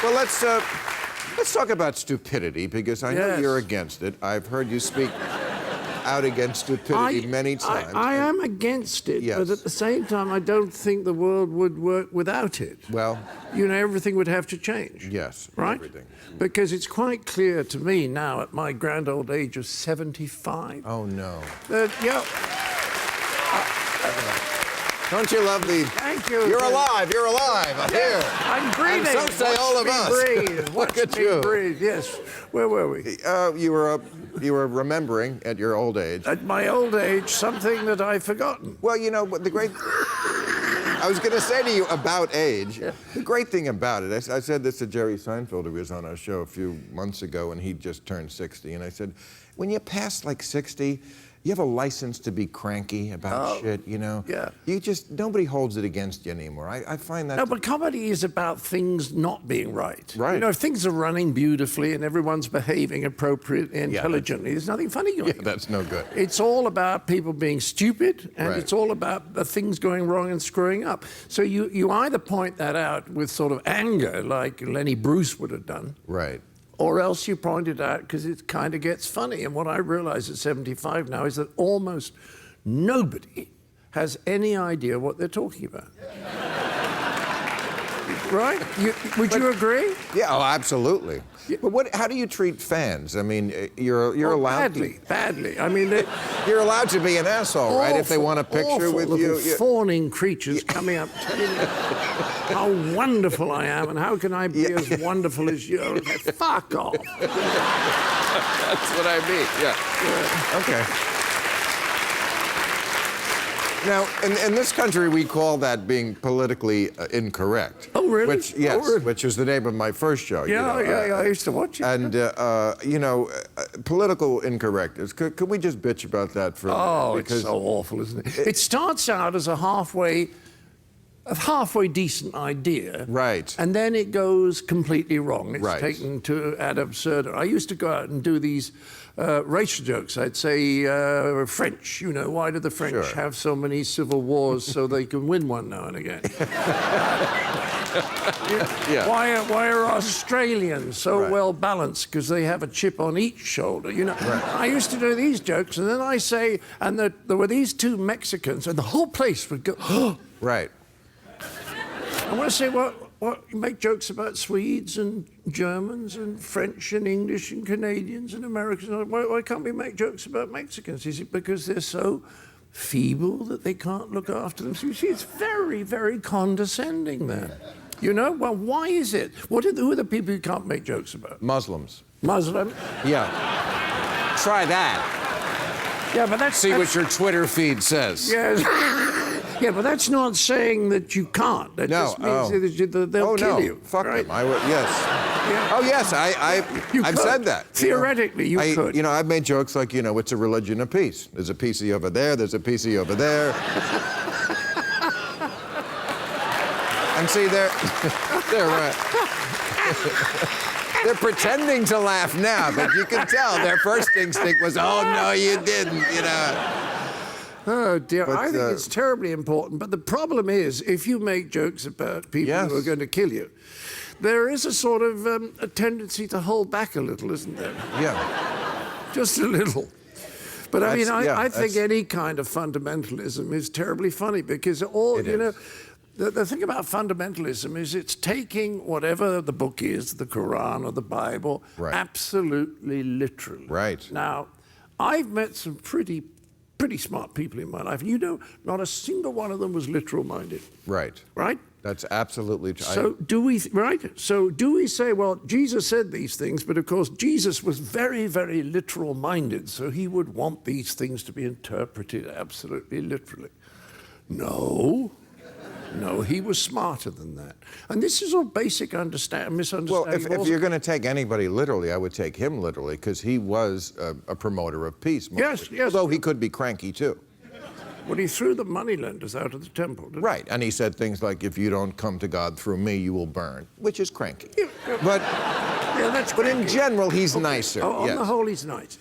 Well, let's talk about stupidity, because I know you're against it. I've heard you speak out against stupidity many times. I am against it, but at the same time, I don't think the world would work without it. Well... You know, everything would have to change. Yes, right? Everything. Because it's quite clear to me now, at my grand old age of 75... Oh, no. Yeah. Don't you love the... Thank you. You're alive, you're alive. I'm here. I'm breathing. And so say all of us. Breathe. Look at you. Breathe. Yes. Where were we? You were remembering at your old age. At my old age, something that I've forgotten. Well, you know, the great... I was going to say to you about age, the great thing about it, I said this to Jerry Seinfeld, who was on our show a few months ago, and he just turned 60, and I said, when you pass like 60, you have a license to be cranky about shit, you know? Yeah. You just, nobody holds it against you anymore. I find that... No, but comedy is about things not being right. Right. You know, if things are running beautifully and everyone's behaving appropriately, intelligently, there's nothing funny going on. That's no good. It's all about people being stupid, and it's all about the things going wrong and screwing up. So you either point that out with sort of anger, like Lenny Bruce would have done. Right. Or else you point it out because it kind of gets funny. And what I realize at 75 now is that almost nobody has any idea what they're talking about. Right? Would you agree? Yeah, oh, absolutely. Yeah. But how do you treat fans? I mean, you're allowed badly. I mean, you're allowed to be an asshole, right? If they want a picture with you. Fawning creatures coming up telling me how wonderful I am and how can I be as wonderful as you. Fuck off. That's what I mean. Yeah. Okay. Now, in this country, we call that being politically incorrect. Oh, really? Which is the name of my first show. Yeah, you know, I used to watch it. And, you know, political incorrectness, could we just bitch about that for a minute? Oh, it's so awful, isn't it? It starts out as a halfway decent idea. Right. And then it goes completely wrong. It's right. taken to ad absurdum. I used to go out and do these racial jokes. I'd say, French, you know, why do the French have so many civil wars so they can win one now and again? Why are Australians so well balanced? Because they have a chip on each shoulder, you know. Right. I used to do these jokes, and then I say, and there were these two Mexicans, and the whole place would go, oh. Right. I want to say, what you make jokes about Swedes and Germans and French and English and Canadians and Americans. Why can't we make jokes about Mexicans? Is it because they're so feeble that they can't look after themselves? You see, it's very, very condescending then. You know? Well, why is it? Who are the people you can't make jokes about? Muslims. Muslim? Yeah. Try that. Yeah, but that's... See what your Twitter feed says. Yes. Yeah, but that's not saying that you can't. That just means that they'll kill you. Fuck them. Yes. Yeah. Oh, yes, I've said that. Theoretically, you could. You know, I've made jokes like, you know, it's a religion of peace. There's a piece of you over there, there's a piece of you over there. And see, they're pretending to laugh now, but you can tell their first instinct was, oh, no, you didn't, you know. Oh, dear. I think it's terribly important. But the problem is, if you make jokes about people who are going to kill you, there is a sort of a tendency to hold back a little, isn't there? Yeah. Just a little. But I mean, I think any kind of fundamentalism is terribly funny because you know, the thing about fundamentalism is it's taking whatever the book is, the Quran or the Bible, absolutely literally. Right. Now, I've met some pretty smart people in my life. And you know, not a single one of them was literal-minded. Right. Right? That's absolutely true. So do we say, well, Jesus said these things, but of course Jesus was very, very literal-minded, so he would want these things to be interpreted absolutely literally. No, he was smarter than that. And this is all basic misunderstanding. Well, if you're going to take anybody literally, I would take him literally, because he was a promoter of peace. Yes. Although he could be cranky, too. Well, he threw the moneylenders out of the temple, didn't he? Right, and he said things like, if you don't come to God through me, you will burn, which is cranky. But that's cranky. in general, he's nicer. On the whole, he's nice.